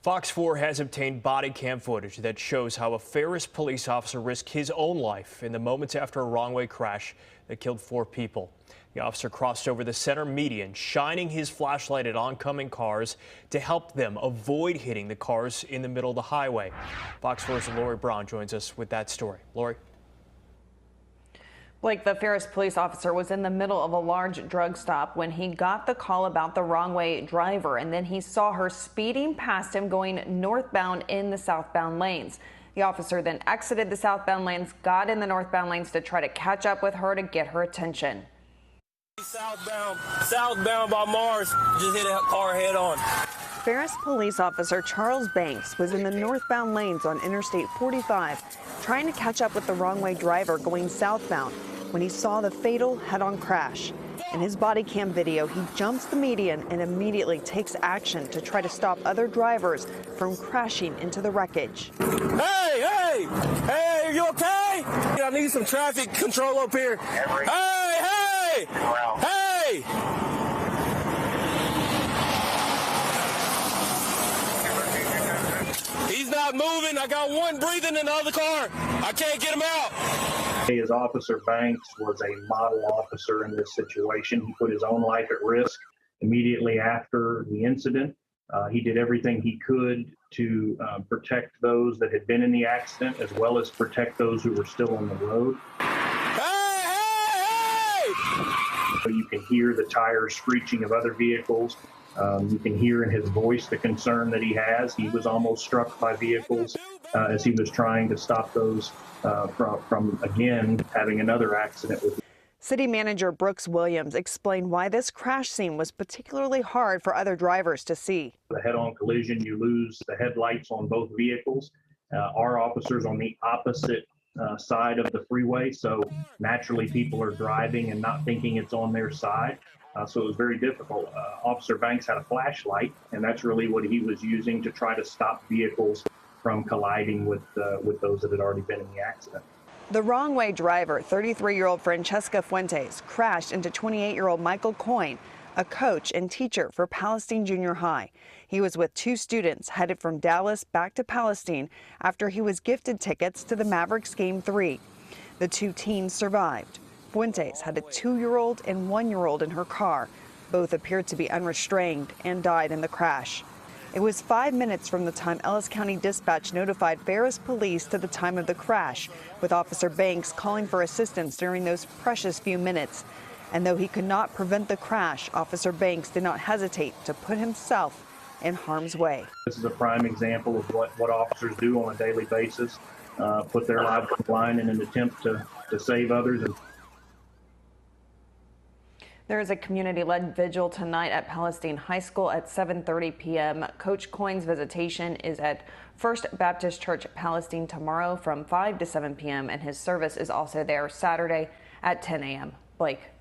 Fox 4 has obtained body cam footage that shows how a Ferris police officer risked his own life in the moments after a wrong-way crash that killed 4 people. The officer crossed over the center median, shining his flashlight at oncoming cars to help them avoid hitting the cars in the middle of the highway. Fox 4's Lori Brown joins us with that story. Lori. Blake, the Ferris police officer was in the middle of a large drug stop when he got the call about the wrong-way driver, and then he saw her speeding past him going northbound in the southbound lanes. The officer then exited the southbound lanes, got in the northbound lanes to try to catch up with her to get her attention. Southbound by Mars, just hit a car head on. Ferris police officer Charles Banks was in the northbound lanes on Interstate 45 trying to catch up with the wrong-way driver going southbound when he saw the fatal head-on crash. In his body cam video, he jumps the median and immediately takes action to try to stop other drivers from crashing into the wreckage. Hey, are you okay? I need some traffic control up here. Hey! He's not moving. I got one breathing in the other car. I can't get him out. As Officer Banks was a model officer in this situation. He put his own life at risk immediately after the incident. He did everything he could to protect those that had been in the accident, as well as protect those who were still on the road. Hey! So you can hear the tires screeching of other vehicles. You can hear in his voice the concern that he has. He was almost struck by vehicles as he was trying to stop those from again having another accident with. City Manager Brooks Williams explained why this crash scene was particularly hard for other drivers to see. The head-on collision, you lose the headlights on both vehicles. Our officers on the opposite side of the freeway, so naturally people are driving and not thinking it's on their side. So it was very difficult. Officer Banks had a flashlight, and that's really what he was using to try to stop vehicles from colliding with those that had already been in the accident. The wrong-way driver, 33-year-old Francesca Fuentes, crashed into 28-year-old Michael Coyne, a coach and teacher for Palestine Junior High. He was with 2 students headed from Dallas back to Palestine after he was gifted tickets to the Mavericks Game 3. The 2 teens survived. Fuentes had a 2-year-old and 1-year-old in her car. Both appeared to be unrestrained and died in the crash. It was 5 minutes from the time Ellis County Dispatch notified Ferris police to the time of the crash, with Officer Banks calling for assistance during those precious few minutes. And though he could not prevent the crash, Officer Banks did not hesitate to put himself in harm's way. This is a prime example of what officers do on a daily basis, put their lives on the line in an attempt to save others. There is a community-led vigil tonight at Palestine High School at 7:30 p.m. Coach Coyne's visitation is at First Baptist Church Palestine tomorrow from 5 to 7 p.m. and his service is also there Saturday at 10 a.m. Blake.